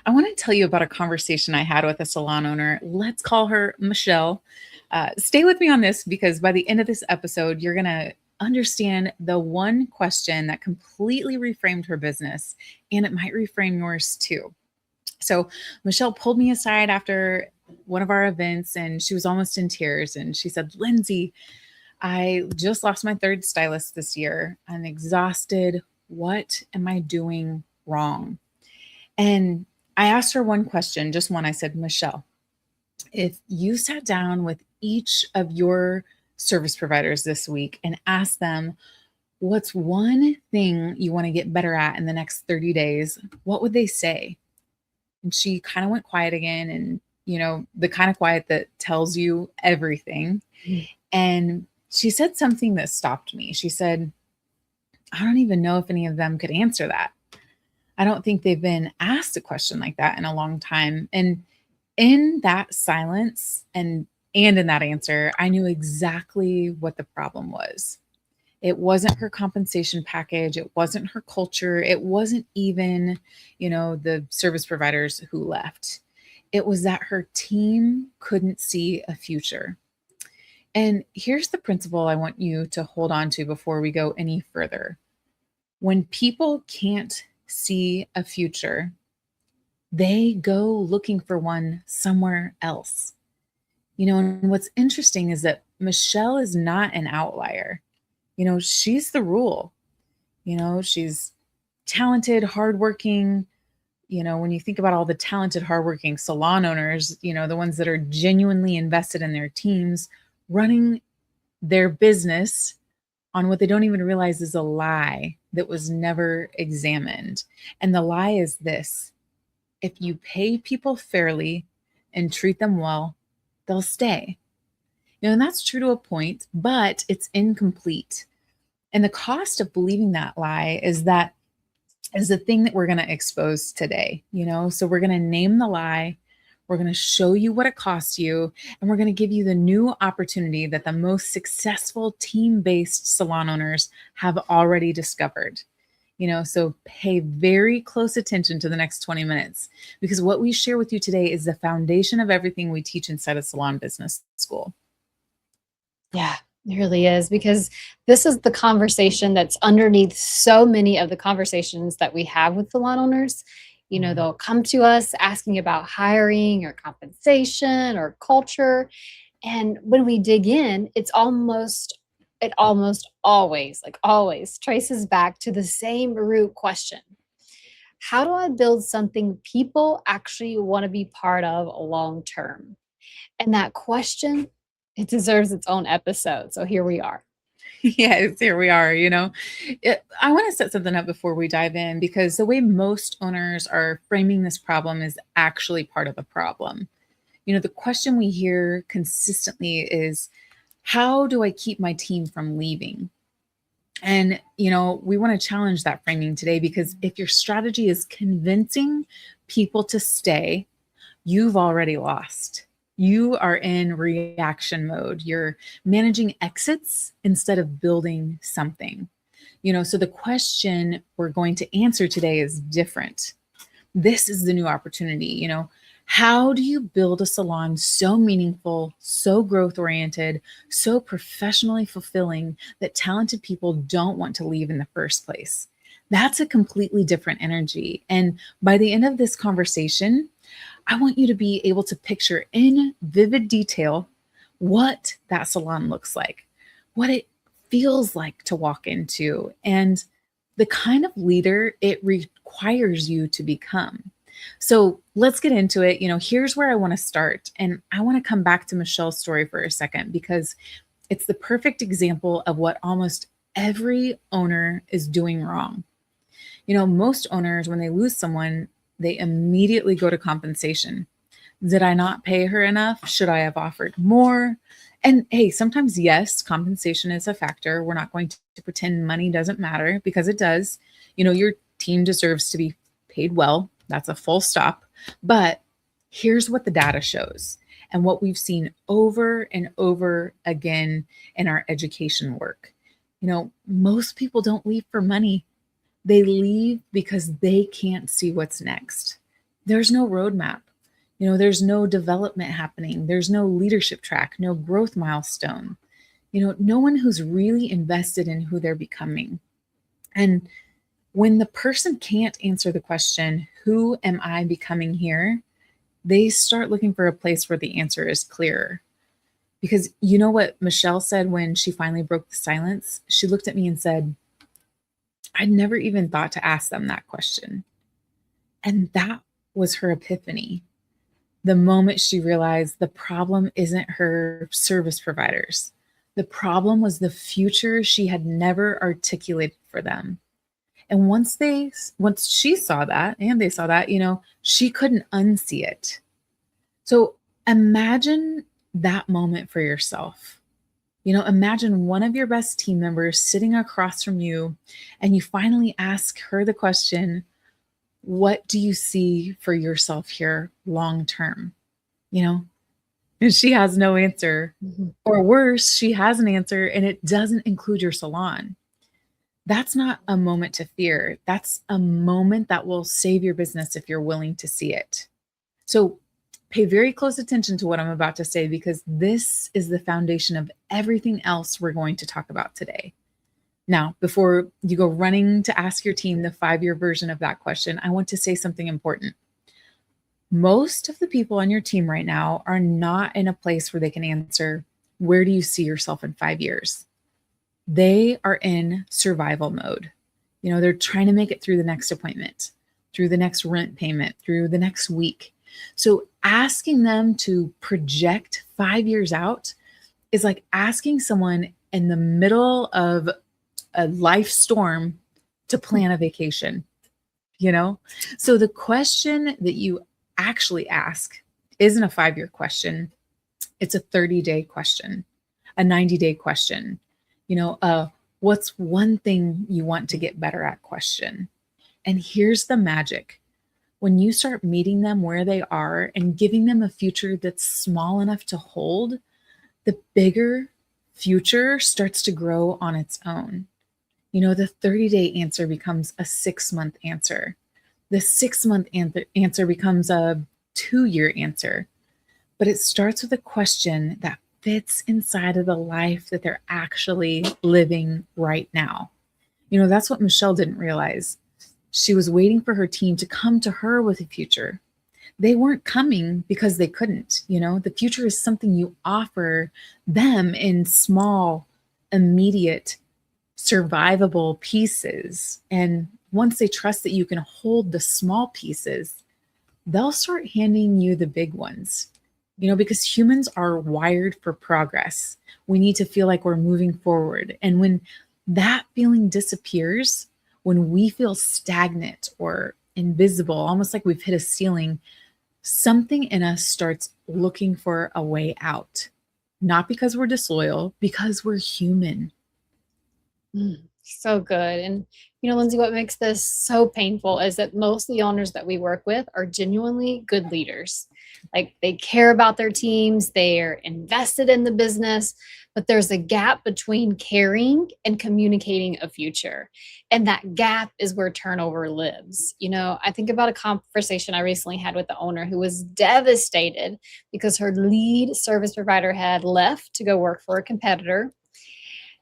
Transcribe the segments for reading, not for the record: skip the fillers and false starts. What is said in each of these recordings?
I want to tell you about a conversation I had with a salon owner. Let's call her Michelle. Stay with me on this because by the end of this episode, you're going to understand the one question that completely reframed her business, and it might reframe yours too. So, Michelle pulled me aside after one of our events and she was almost in tears. And she said, Lindsay, I just lost my third stylist this year. I'm exhausted. What am I doing wrong? And I asked her one question, just one. I said, Michelle, if you sat down with each of your service providers this week and asked them, what's one thing you want to get better at in the next 30 days, what would they say? And she kind of went quiet again. And, the kind of quiet that tells you everything. And she said something that stopped me. She said, I don't even know if any of them could answer that. I don't think they've been asked a question like that in a long time. And in that silence and in that answer, I knew exactly what the problem was. It wasn't her compensation package. It wasn't her culture. It wasn't even, the service providers who left. It was that her team couldn't see a future. And here's the principle I want you to hold on to before we go any further. When people can't see a future, they go looking for one somewhere else. And what's interesting is that Michelle is not an outlier. She's the rule. She's talented, hardworking. When you think about all the talented, hardworking salon owners, the ones that are genuinely invested in their teams, running their business on what they don't even realize is a lie that was never examined. And the lie is this: if you pay people fairly and treat them well, they'll stay. And that's true to a point, but it's incomplete. And the cost of believing that lie is the thing that we're going to expose today. So we're going to name the lie. We're going to show you what it costs you, and we're going to give you the new opportunity that the most successful team-based salon owners have already discovered. So pay very close attention to the next 20 minutes, because what we share with you today is the foundation of everything we teach inside of Salon Business School. Yeah, it really is, because this is the conversation that's underneath so many of the conversations that we have with salon owners. They'll come to us asking about hiring or compensation or culture. And when we dig in, it almost always traces back to the same root question. How do I build something people actually want to be part of long term? And that question, it deserves its own episode. So here we are. Yes, here we are. I want to set something up before we dive in, because the way most owners are framing this problem is actually part of the problem. The question we hear consistently is, how do I keep my team from leaving? And, we want to challenge that framing today, because if your strategy is convincing people to stay, you've already lost. You are in reaction mode. You're managing exits instead of building something. So the question we're going to answer today is different. This is the new opportunity. How do you build a salon so meaningful, so growth-oriented, so professionally fulfilling that talented people don't want to leave in the first place? That's a completely different energy. And by the end of this conversation, I want you to be able to picture in vivid detail what that salon looks like, what it feels like to walk into, and the kind of leader it requires you to become. So let's get into it. Here's where I want to start. And I want to come back to Michelle's story for a second, because it's the perfect example of what almost every owner is doing wrong. Most owners, when they lose someone, they immediately go to compensation. Did I not pay her enough? Should I have offered more? And hey, sometimes, yes, compensation is a factor. We're not going to pretend money doesn't matter, because it does. Your team deserves to be paid well. That's a full stop. But here's what the data shows, and what we've seen over and over again in our education work. Most people don't leave for money. They leave because they can't see what's next. There's no roadmap. There's no development happening. There's no leadership track, no growth milestone. No one who's really invested in who they're becoming. And when the person can't answer the question, who am I becoming here? They start looking for a place where the answer is clearer. Because you know what Michelle said when she finally broke the silence? She looked at me and said, I'd never even thought to ask them that question. And that was her epiphany. The moment she realized the problem isn't her service providers. The problem was the future she had never articulated for them. And once she saw that and they saw that, she couldn't unsee it. So imagine that moment for yourself. Imagine one of your best team members sitting across from you and you finally ask her the question, what do you see for yourself here long term? And she has no answer. Mm-hmm. Or worse, she has an answer and it doesn't include your salon. That's not a moment to fear. That's a moment that will save your business if you're willing to see it. So pay very close attention to what I'm about to say, because this is the foundation of everything else we're going to talk about today. Now, before you go running to ask your team the 5-year version of that question, I want to say something important. Most of the people on your team right now are not in a place where they can answer, where do you see yourself in 5 years? They are in survival mode. They're trying to make it through the next appointment, through the next rent payment, through the next week. So asking them to project 5 years out is like asking someone in the middle of a life storm to plan a vacation, So the question that you actually ask isn't a 5-year question. It's a 30-day question, a 90-day question, what's one thing you want to get better at question. And here's the magic. When you start meeting them where they are and giving them a future that's small enough to hold, the bigger future starts to grow on its own. The 30-day answer becomes a 6-month answer. The 6-month answer becomes a 2-year answer. But it starts with a question that fits inside of the life that they're actually living right now. That's what Michelle didn't realize. She was waiting for her team to come to her with a future. They weren't coming because they couldn't. The future is something you offer them in small, immediate, survivable pieces. And once they trust that you can hold the small pieces, they'll start handing you the big ones. Because humans are wired for progress. We need to feel like we're moving forward. And when that feeling disappears, when we feel stagnant or invisible, almost like we've hit a ceiling, something in us starts looking for a way out. Not because we're disloyal, because we're human. So good. And, Lindsay, what makes this so painful is that most of the owners that we work with are genuinely good leaders. Like, they care about their teams, they're invested in the business, but there's a gap between caring and communicating a future. And that gap is where turnover lives. I think about a conversation I recently had with the owner who was devastated because her lead service provider had left to go work for a competitor.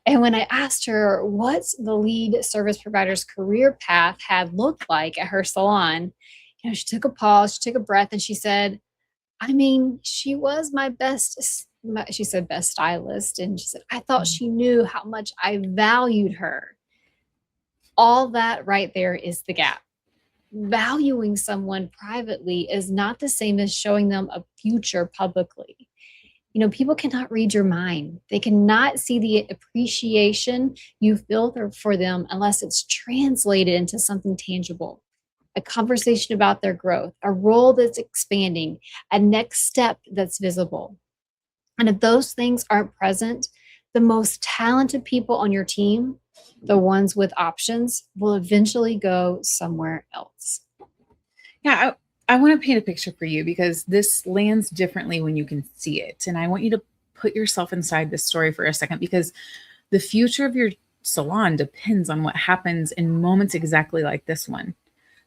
And when I asked her what the lead service provider's career path had looked like at her salon, she took a pause, she took a breath, and she said, she was my best, she said best stylist. And she said, I thought she knew how much I valued her. All that right there is the gap. Valuing someone privately is not the same as showing them a future publicly. People cannot read your mind. They cannot see the appreciation you feel for them unless it's translated into something tangible. A conversation about their growth, a role that's expanding, a next step that's visible. And if those things aren't present, the most talented people on your team, the ones with options, will eventually go somewhere else. Yeah, I want to paint a picture for you because this lands differently when you can see it. And I want you to put yourself inside this story for a second, because the future of your salon depends on what happens in moments exactly like this one.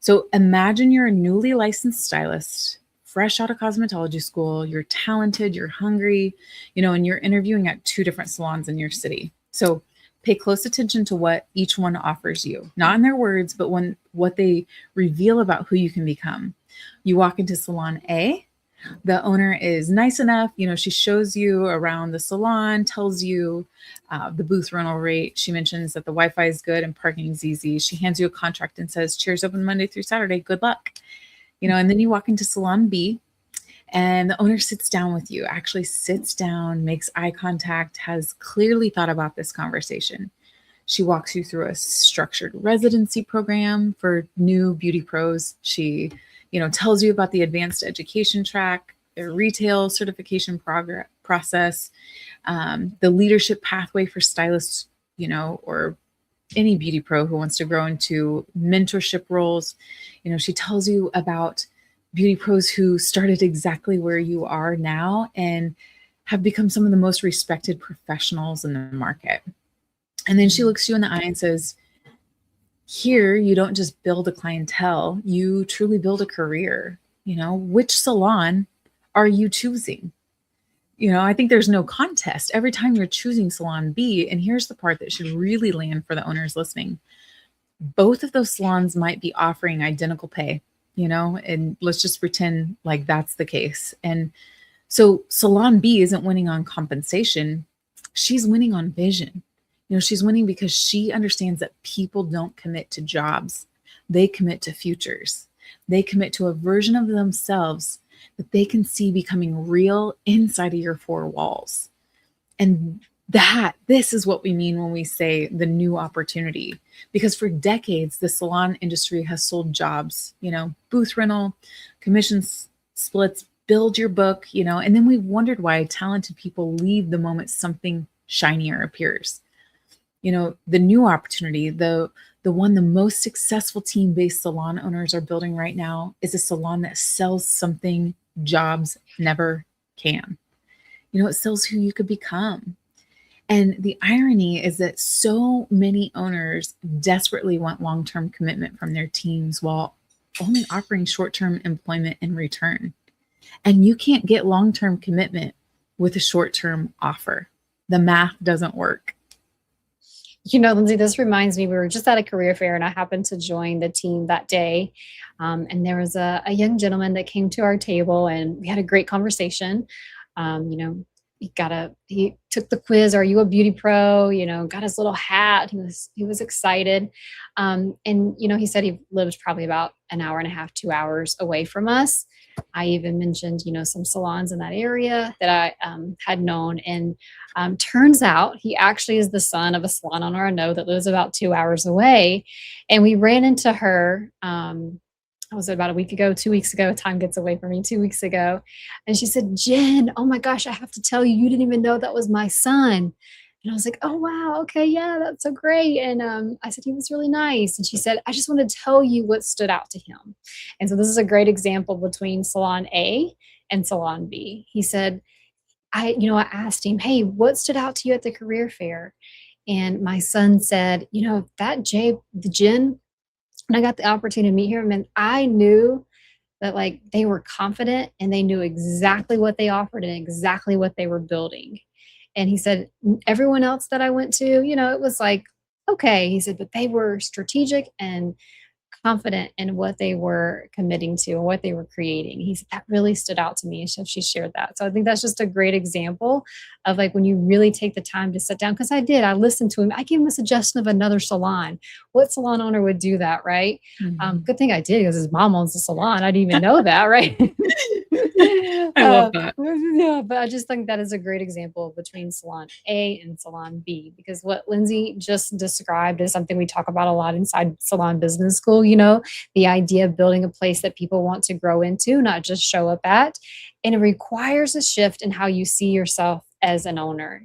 So imagine you're a newly licensed stylist, fresh out of cosmetology school, you're talented, you're hungry, and you're interviewing at two different salons in your city. So pay close attention to what each one offers you, not in their words, but what they reveal about who you can become. You walk into salon A, the owner is nice enough, she shows you around the salon, tells you the booth rental rate. She mentions that the Wi-Fi is good and parking is easy. She hands you a contract and says, "Cheers, open Monday through Saturday. Good luck." And then you walk into salon B, and the owner sits down with you, actually sits down, makes eye contact, has clearly thought about this conversation. She walks you through a structured residency program for new beauty pros. She, tells you about the advanced education track, their retail certification process, the leadership pathway for stylists, or any beauty pro who wants to grow into mentorship roles. She tells you about beauty pros who started exactly where you are now and have become some of the most respected professionals in the market. And then she looks you in the eye and says, "Here, you don't just build a clientele, you truly build a career. Which salon are you choosing?" I think there's no contest. Every time you're choosing salon B, and here's the part that should really land for the owners listening. Both of those salons might be offering identical pay, and let's just pretend like that's the case. And so salon B isn't winning on compensation. She's winning on vision. She's winning because she understands that people don't commit to jobs. They commit to futures. They commit to a version of themselves that they can see becoming real inside of your four walls. And this is what we mean when we say the new opportunity, because for decades, the salon industry has sold jobs, booth rental, commissions, splits, build your book, and then we've wondered why talented people leave the moment something shinier appears. The new opportunity, the one the most successful team-based salon owners are building right now is a salon that sells something jobs never can. It sells who you could become. And the irony is that so many owners desperately want long-term commitment from their teams while only offering short-term employment in return. And you can't get long-term commitment with a short-term offer. The math doesn't work. Lindsay, this reminds me, we were just at a career fair and I happened to join the team that day. And there was a young gentleman that came to our table and we had a great conversation. He took the quiz. Are you a beauty pro? Got his little hat. He was excited. And he said he lives probably about an hour and a half, 2 hours away from us. I even mentioned, some salons in that area that I had known. And turns out he actually is the son of a salon owner I know that lives about 2 hours away. And we ran into her, was it about a week ago, 2 weeks ago? Time gets away from me, 2 weeks ago. And she said, "Jen, oh my gosh, I have to tell you, you didn't even know that was my son." And I was like, "Oh, wow. Okay. Yeah, that's so great." And I said, "He was really nice." And she said, "I just want to tell you what stood out to him." And so this is a great example between Salon A and Salon B. He said, I asked him, "Hey, what stood out to you at the career fair?" And my son said, the Jen, when I got the opportunity to meet him, and I knew that they were confident and they knew exactly what they offered and exactly what they were building. And he said, everyone else that I went to, it was okay. He said, but they were strategic and confident in what they were committing to and what they were creating. He said, that really stood out to me. And so she shared that. So I think that's just a great example of when you really take the time to sit down. Because I listened to him. I gave him a suggestion of another salon. What salon owner would do that, right? Mm-hmm. Good thing I did because his mom owns the salon. I didn't even know that, right? I love that. Yeah, but I just think that is a great example between Salon A and Salon B, because what Lindsay just described is something we talk about a lot inside Salon Business School, the idea of building a place that people want to grow into, not just show up at. And it requires a shift in how you see yourself as an owner.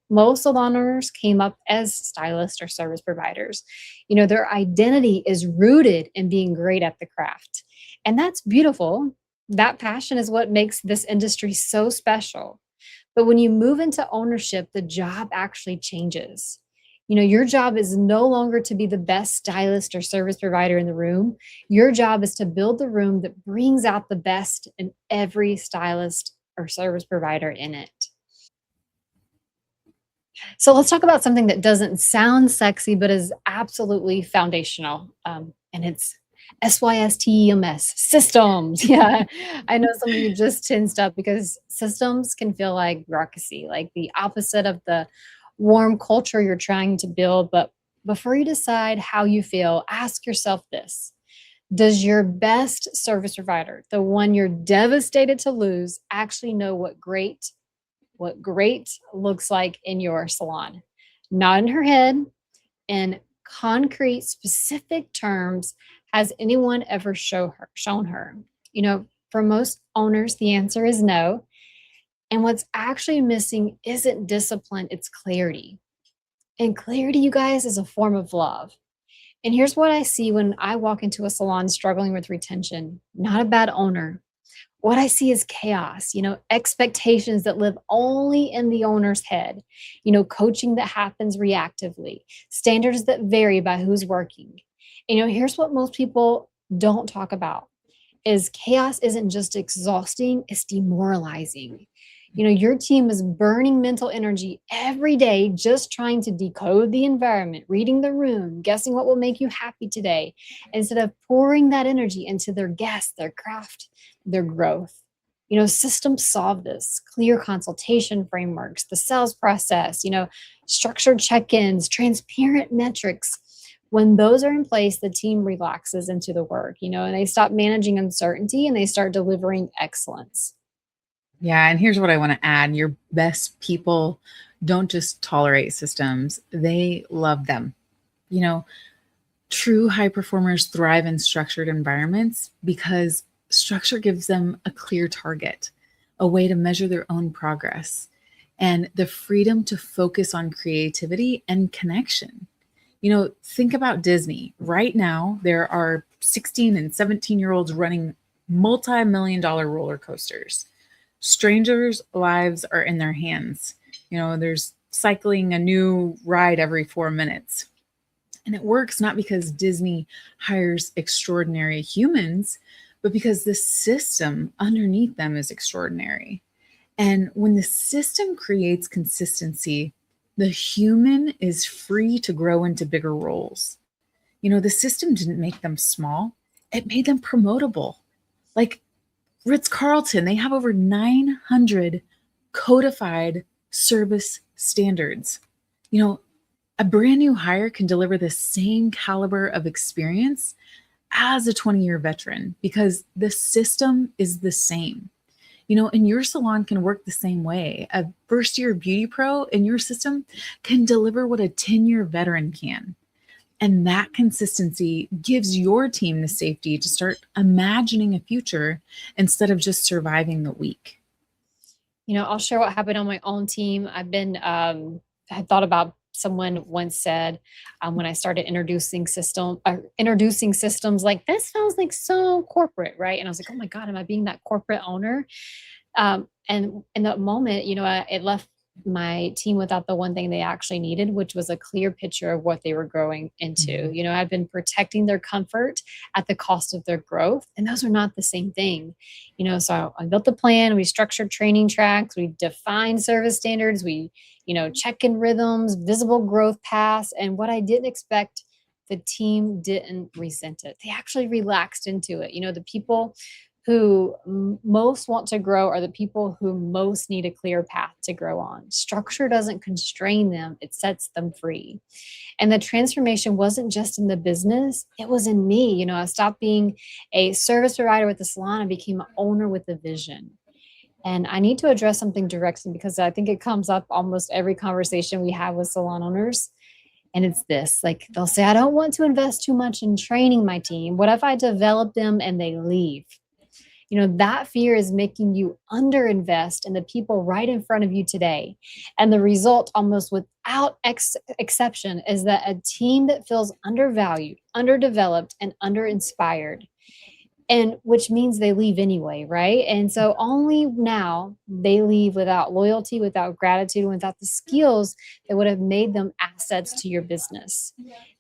Most salon owners came up as stylists or service providers. Their identity is rooted in being great at the craft. And that's beautiful. That passion is what makes this industry so special. But when you move into ownership, the job actually changes. Your job is no longer to be the best stylist or service provider in the room. Your job is to build the room that brings out the best in every stylist or service provider in it. So let's talk about something that doesn't sound sexy, but is absolutely foundational. And it's SYSTEMS, systems. Yeah. I know some of you just tensed up because systems can feel like bureaucracy, like the opposite of the warm culture you're trying to build. But before you decide how you feel, ask yourself this. Does your best service provider, the one you're devastated to lose, actually know what great looks like in your salon? Not in her head, in concrete, specific terms. Has anyone ever shown her? For most owners, the answer is no. And what's actually missing isn't discipline, it's clarity. And clarity, you guys, is a form of love. And here's what I see when I walk into a salon struggling with retention: not a bad owner. What I see is chaos, expectations that live only in the owner's head, coaching that happens reactively, standards that vary by who's working. Here's what most people don't talk about is chaos isn't just exhausting, it's demoralizing. Your team is burning mental energy every day just trying to decode the environment, reading the room, guessing what will make you happy today, instead of pouring that energy into their guests, their craft, their growth. Systems solve this: clear consultation frameworks, the sales process, structured check-ins, transparent metrics. When those are in place, the team relaxes into the work, and they stop managing uncertainty and they start delivering excellence. Yeah. And here's what I want to add: your best people don't just tolerate systems, they love them. You know, True high performers thrive in structured environments because structure gives them a clear target, a way to measure their own progress, and the freedom to focus on creativity and connection. Think about Disney. Right now, there are 16 and 17-year-olds running multi-million dollar roller coasters. Strangers' lives are in their hands. There's cycling a new ride every 4 minutes. And it works not because Disney hires extraordinary humans, but because the system underneath them is extraordinary. And when the system creates consistency, the human is free to grow into bigger roles. The system didn't make them small, it made them promotable. Like Ritz Carlton, they have over 900 codified service standards. You know, a brand new hire can deliver the same caliber of experience as a 20-year veteran because the system is the same. And your salon can work the same way. A first year beauty pro in your system can deliver what a 10-year veteran can. And that consistency gives your team the safety to start imagining a future instead of just surviving the week. I'll share what happened on my own team. I thought about someone once said when I started introducing systems like this sounds like so corporate, right? And I was like, oh my God, am I being that corporate owner? And in that moment, it left my team without the one thing they actually needed, which was a clear picture of what they were growing into. I'd been protecting their comfort at the cost of their growth, and those are not the same thing. So I built the plan, we structured training tracks, we defined service standards, we, check-in rhythms, visible growth paths, and what I didn't expect, the team didn't resent it. They actually relaxed into it. The people who most want to grow are the people who most need a clear path to grow on. Structure doesn't constrain them, it sets them free. And the transformation wasn't just in the business, it was in me. I stopped being a service provider with the salon and became an owner with a vision. And I need to address something directly because I think it comes up almost every conversation we have with salon owners. And it's this, like they'll say, I don't want to invest too much in training my team. What if I develop them and they leave? That fear is making you underinvest in the people right in front of you today. And the result, almost without exception, is that a team that feels undervalued, underdeveloped, and underinspired. and which means they leave anyway, right? And so only now they leave without loyalty, without gratitude, without the skills that would have made them assets to your business.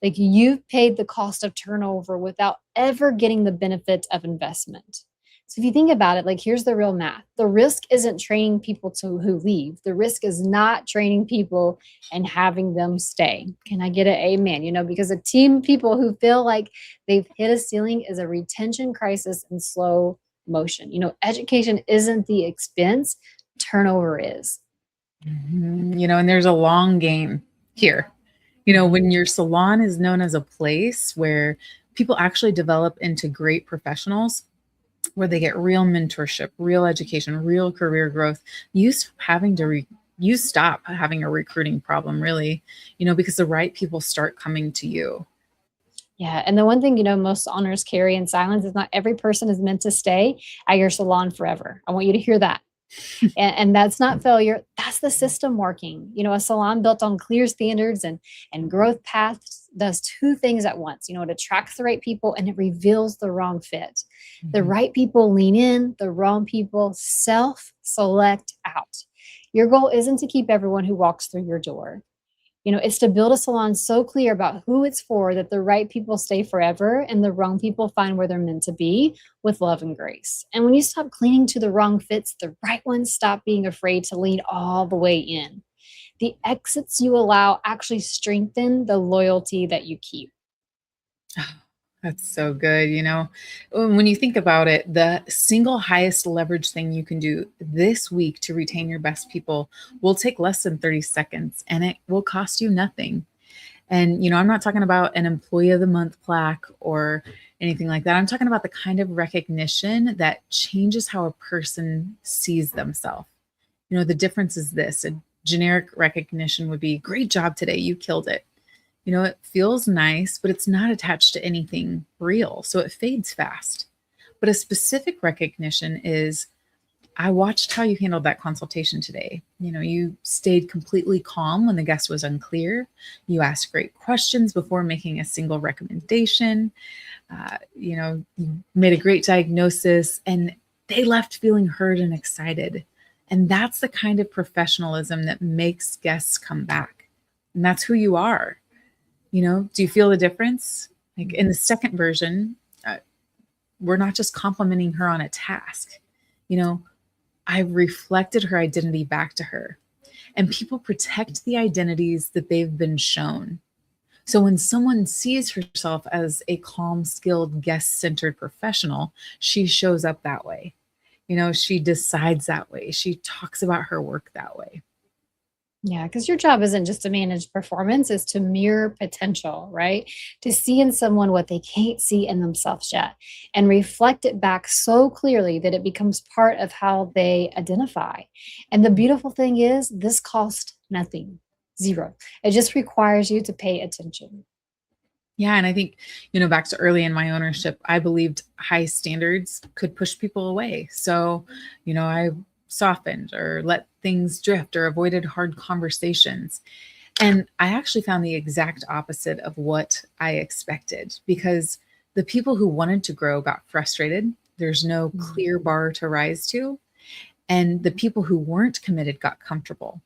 Like you've paid the cost of turnover without ever getting the benefits of investment. So if you think about it, like here's the real math. The risk isn't training people to who leave. The risk is not training people and having them stay. Can I get an amen? Because a team of people who feel like they've hit a ceiling is a retention crisis in slow motion. Education isn't the expense, turnover is. And there's a long game here. When your salon is known as a place where people actually develop into great professionals, where they get real mentorship, real education, real career growth, you stop having a recruiting problem, really, because the right people start coming to you. Yeah. And the one thing, most owners carry in silence is not every person is meant to stay at your salon forever. I want you to hear that. And that's not failure. That's the system working. A salon built on clear standards and growth paths does two things at once. It attracts the right people and it reveals the wrong fit. The right people lean in, the wrong people self-select out. Your goal isn't to keep everyone who walks through your door. It's to build a salon so clear about who it's for that the right people stay forever and the wrong people find where they're meant to be with love and grace. And when you stop clinging to the wrong fits, the right ones stop being afraid to lean all the way in. The exits you allow actually strengthen the loyalty that you keep. That's so good. When you think about it, the single highest leverage thing you can do this week to retain your best people will take less than 30 seconds and it will cost you nothing. And, I'm not talking about an employee of the month plaque or anything like that. I'm talking about the kind of recognition that changes how a person sees themselves. The difference is this: a generic recognition would be, great job today, you killed it. It feels nice, but it's not attached to anything real. So it fades fast. But a specific recognition is, I watched how you handled that consultation today. You stayed completely calm when the guest was unclear. You asked great questions before making a single recommendation. You made a great diagnosis and they left feeling heard and excited. And that's the kind of professionalism that makes guests come back. And that's who you are. Do you feel the difference? Like in the second version, we're not just complimenting her on a task. I reflected her identity back to her. And people protect the identities that they've been shown. So when someone sees herself as a calm, skilled, guest-centered professional, she shows up that way. She decides that way. She talks about her work that way. Yeah, because your job isn't just to manage performance, it's to mirror potential, right? To see in someone what they can't see in themselves yet and reflect it back so clearly that it becomes part of how they identify. And the beautiful thing is, this costs nothing, zero. It just requires you to pay attention. Yeah. And I think, back to early in my ownership, I believed high standards could push people away. So, I softened or let things drift or avoided hard conversations. And I actually found the exact opposite of what I expected, because the people who wanted to grow got frustrated. There's no clear bar to rise to. And the people who weren't committed got comfortable.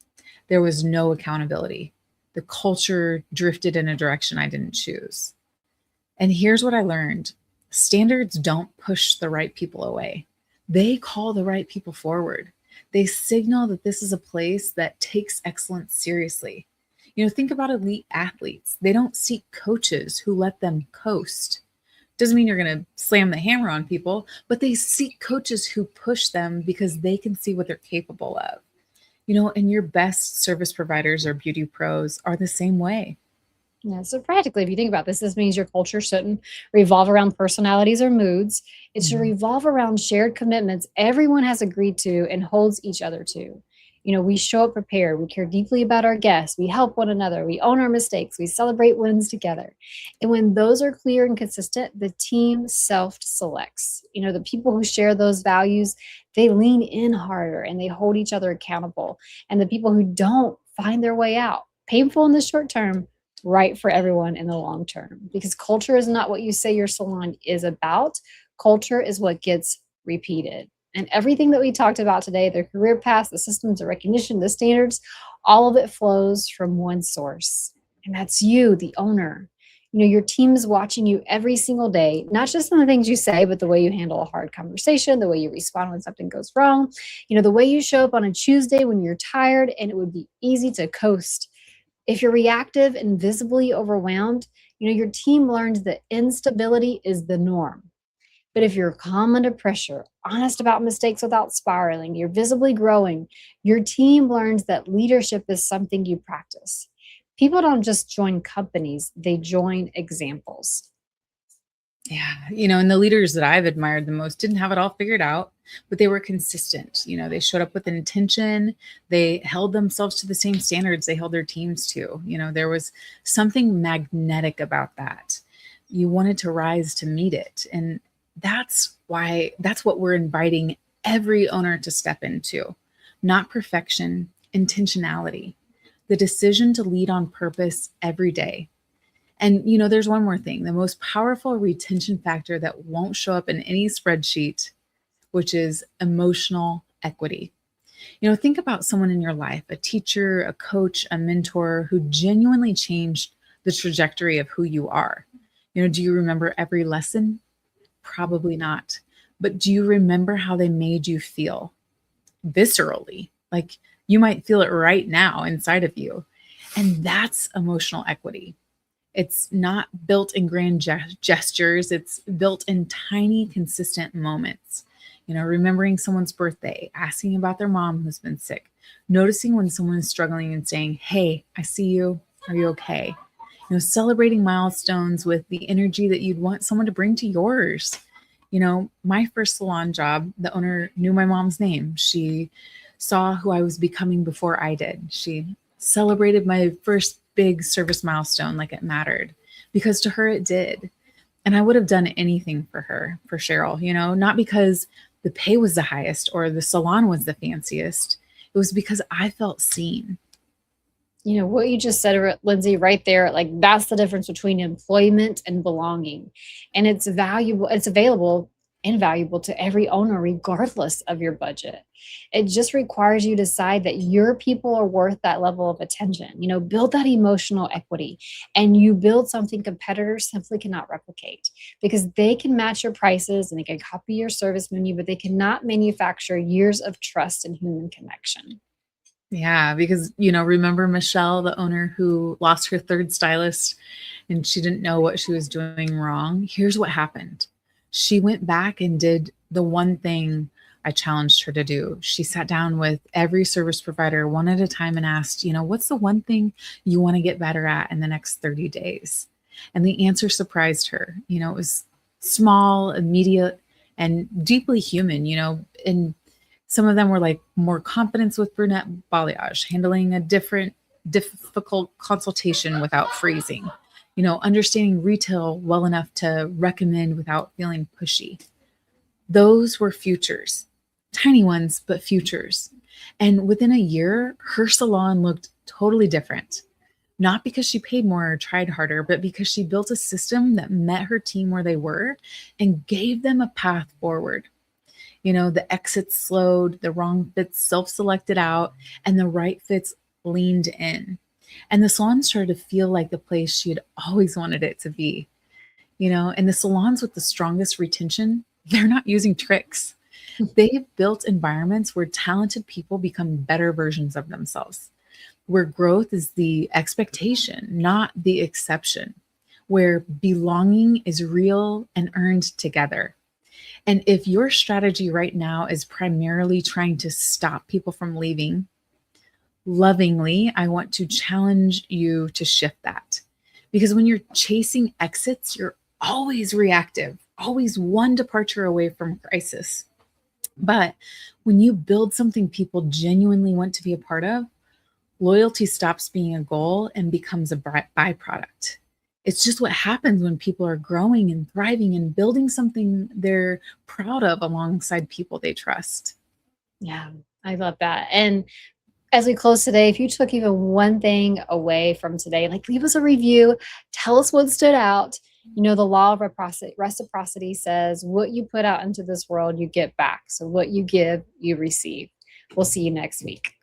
There was no accountability. The culture drifted in a direction I didn't choose. And here's what I learned: standards don't push the right people away. They call the right people forward. They signal that this is a place that takes excellence seriously. Think about elite athletes. They don't seek coaches who let them coast. Doesn't mean you're going to slam the hammer on people, but they seek coaches who push them because they can see what they're capable of. And your best service providers or beauty pros are the same way. Yeah, so practically, if you think about this means your culture shouldn't revolve around personalities or moods. It should revolve around shared commitments everyone has agreed to and holds each other to. We show up prepared. We care deeply about our guests. We help one another. We own our mistakes. We celebrate wins together. And when those are clear and consistent, the team self-selects. The people who share those values, they lean in harder and they hold each other accountable. And the people who don't find their way out. Painful in the short term, right for everyone in the long term, because culture is not what you say your salon is about. Culture is what gets repeated. And everything that we talked about today, the career paths, the systems, the recognition, the standards, all of it flows from one source. And that's you, the owner. Your team is watching you every single day, not just in the things you say, but the way you handle a hard conversation, the way you respond when something goes wrong, the way you show up on a Tuesday when you're tired and it would be easy to coast. If you're reactive and visibly overwhelmed, your team learns that instability is the norm. But if you're calm under pressure, honest about mistakes without spiraling, you're visibly growing, your team learns that leadership is something you practice. People don't just join companies, they join examples. Yeah. And the leaders that I've admired the most didn't have it all figured out, but they were consistent. They showed up with intention. They held themselves to the same standards they held their teams to. There was something magnetic about that. You wanted to rise to meet it. And that's what we're inviting every owner to step into. Not perfection, intentionality, the decision to lead on purpose every day. And, there's one more thing, the most powerful retention factor that won't show up in any spreadsheet, which is emotional equity. Think about someone in your life, a teacher, a coach, a mentor who genuinely changed the trajectory of who you are. Do you remember every lesson? Probably not. But do you remember how they made you feel viscerally? Like you might feel it right now inside of you. And that's emotional equity. It's not built in grand gestures. It's built in tiny, consistent moments. Remembering someone's birthday, asking about their mom who's been sick, noticing when someone is struggling and saying, "Hey, I see you. Are you okay?" Celebrating milestones with the energy that you'd want someone to bring to yours. My first salon job, the owner knew my mom's name. She saw who I was becoming before I did. She celebrated my first big service milestone like it mattered, because to her it did. And I would have done anything for her, for Cheryl, not because the pay was the highest or the salon was the fanciest. It was because I felt seen. What you just said, Lindsay, right there, like that's the difference between employment and belonging. And it's valuable, it's available and valuable to every owner, regardless of your budget. It just requires you to decide that your people are worth that level of attention. Build that emotional equity, and you build something competitors simply cannot replicate, because they can match your prices and they can copy your service menu, but they cannot manufacture years of trust and human connection. Yeah, because, remember Michelle, the owner who lost her third stylist and she didn't know what she was doing wrong? Here's what happened. She went back and did the one thing I challenged her to do. She sat down with every service provider one at a time and asked, what's the one thing you want to get better at in the next 30 days? And the answer surprised her. It was small, immediate, and deeply human, and some of them were like more confidence with brunette balayage, handling a difficult consultation without freezing, understanding retail well enough to recommend without feeling pushy. Those were futures, tiny ones, but futures. And within a year, her salon looked totally different. Not because she paid more or tried harder, but because she built a system that met her team where they were and gave them a path forward. The exits slowed, the wrong fits self-selected out, and the right fits leaned in. And the salon started to feel like the place she had always wanted it to be. And the salons with the strongest retention, they're not using tricks. They've built environments where talented people become better versions of themselves, where growth is the expectation, not the exception, where belonging is real and earned together. And if your strategy right now is primarily trying to stop people from leaving, lovingly, I want to challenge you to shift that. Because when you're chasing exits, you're always reactive, always one departure away from crisis. But when you build something people genuinely want to be a part of, loyalty stops being a goal and becomes a byproduct. It's just what happens when people are growing and thriving and building something they're proud of alongside people they trust. Yeah, I love that. And as we close today, if you took even one thing away from today, like leave us a review, tell us what stood out, The law of reciprocity says what you put out into this world, you get back. So what you give, you receive. We'll see you next week.